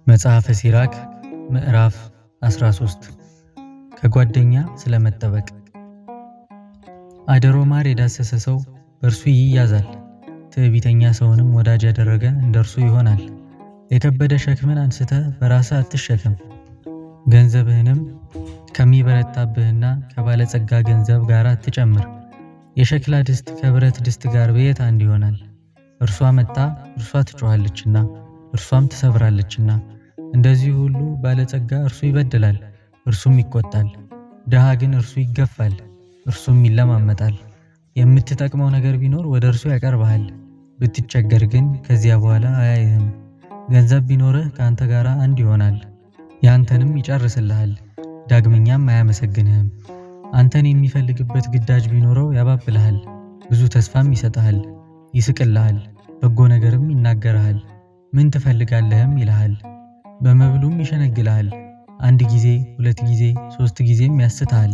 መጽሐፈ ሲራክ ምዕራፍ 13 ከጓደኛ ስለመጠበቅ። አደሮ ማር የዳሰሰ ሰው በእርሱ ይያዛል፣ ትዕቢተኛ ሰውንም ወዳጅ ያደረገ እንደርሱ ይሆናል። የከበደ ሸክምን አንስተህ በራስህ አትሸከም፣ ገንዘብህንም ከሚበረታብህና ከባለጸጋ ገንዘብ ጋር አትጨምር። የሸክላ ድስት ከብረት ድስት ጋር በየት አንድ ይሆናል? እርሷ መታ እርሷ ትጮኻለችና እርሷም ትሰብራለችና። እንደዚህ ሁሉ ባለጸጋ እርሱ ይበድላል እርሱም ይቆጣል፣ ድሃ ግን እርሱ ይገፋል እርሱም ይለማመጣል። የምትጠቅመው ነገር ቢኖር ወደ እርሱ ያቀርብሃል፣ ብትቸገር ግን ከዚያ በኋላ አያይህም። ገንዘብ ቢኖርህ ከአንተ ጋር አንድ ይሆናል፣ ያንተንም ይጨርስልሃል፣ ዳግመኛም አያመሰግንህም። አንተን የሚፈልግበት ግዳጅ ቢኖረው ያባብልሃል፣ ብዙ ተስፋም ይሰጥሃል፣ ይስቅልሃል፣ በጎ ነገርም ይናገርሃል። ምን ትፈልጋለህም ይልሃል፣ በመብሉም ይሸነግልሃል። አንድ ጊዜ 2 ጊዜ 3 ጊዜም ያስትሃል።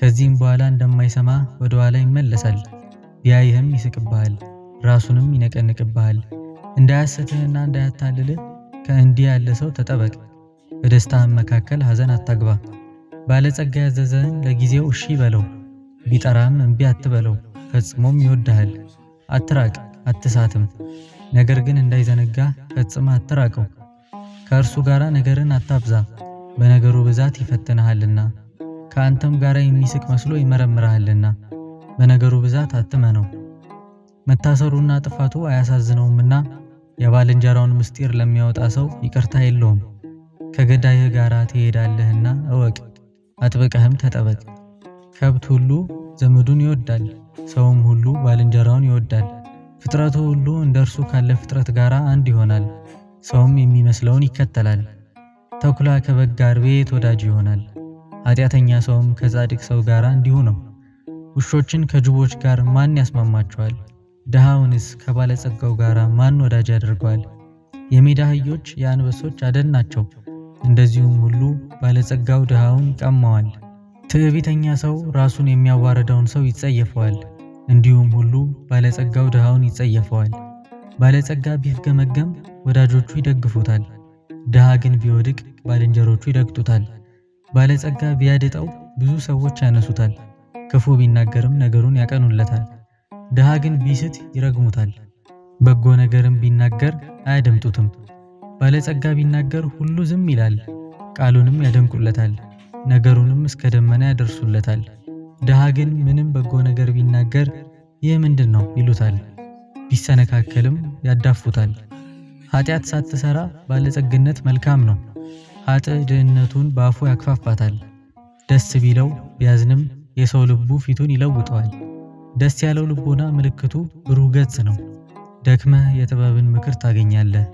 ከዚህም በኋላ እንደማይሰማ ወደ ኋላ ይመለሳል። ቢያይህም ይስቅብሃል፣ ራሱንም ይነቀንቅብሃል። እንዳያስትህና እንዳያታልልህ ከእንዲህ ያለ ሰው ተጠበቅ። በደስታህም መካከል ሐዘን አታግባ። ባለጸጋ ያዘዘህን ለጊዜው እሺ በለው፣ ቢጠራህም እምቢ አትበለው። ፈጽሞም ይወድሃል። አትራቅ አትሳትም፣ ነገር ግን እንዳይዘነጋ ፈጽመህ አትራቀው። ከእርሱ ጋር ነገርን አታብዛ፣ በነገሩ ብዛት ይፈትንሃልና። ከአንተም ጋር የሚስቅ መስሎ ይመረምርሃልና፣ በነገሩ ብዛት አትመነው። መታሰሩና ጥፋቱ አያሳዝነውምና የባልንጀራውን ምስጢር ለሚያወጣ ሰው ይቅርታ የለውም። ከገዳይህ ጋር ትሄዳለህና እወቅ፣ አጥብቀህም ተጠበቅ። ከብት ሁሉ ዘመዱን ይወዳል፣ ሰውም ሁሉ ባልንጀራውን ይወዳል። ፍጥረቱ ሁሉ እንደ እርሱ ካለ ፍጥረት ጋር አንድ ይሆናል፣ ሰውም የሚመስለውን ይከተላል። ተኩላ ከበግ ጋር ቤት ወዳጅ ይሆናል፣ ኃጢአተኛ ሰውም ከጻድቅ ሰው ጋር እንዲሁ ነው። ውሾችን ከጅቦች ጋር ማን ያስማማቸዋል? ድሃውንስ ከባለጸጋው ጋር ማን ወዳጅ ያደርገዋል? የሜዳ አህዮች የአንበሶች አደን ናቸው፣ እንደዚሁም ሁሉ ባለጸጋው ድሃውን ይቀማዋል። ትዕቢተኛ ሰው ራሱን የሚያዋርደውን ሰው ይጸየፈዋል፣ እንዲሁም ሁሉ ባለጸጋው ድሃውን ይጸየፈዋል። ባለጸጋ ቢፍገመገም ወዳጆቹ ይደግፉታል፣ ድሃ ግን ቢወድቅ ባልንጀሮቹ ይረግጡታል። ባለጸጋ ቢያድጠው ብዙ ሰዎች ያነሱታል፣ ክፉ ቢናገርም ነገሩን ያቀኑለታል። ድሃ ግን ቢስት ይረግሙታል፣ በጎ ነገርም ቢናገር አያደምጡትም። ባለጸጋ ቢናገር ሁሉ ዝም ይላል፣ ቃሉንም ያደንቁለታል፣ ነገሩንም እስከ ደመና ያደርሱለታል። ድሃ ግን ምንም በጎ ነገር ቢናገር ይህ ምንድን ነው ይሉታል፣ ቢሰነካከልም ያዳፉታል። ኃጢአት ሳትሰራ ባለጸግነት መልካም ነው፣ ኃጥእ ድህነቱን በአፉ ያክፋፋታል። ደስ ቢለው ቢያዝንም የሰው ልቡ ፊቱን ይለውጠዋል። ደስ ያለው ልቦና ምልክቱ ብሩህ ገጽ ነው። ደክመህ የጥበብን ምክር ታገኛለህ።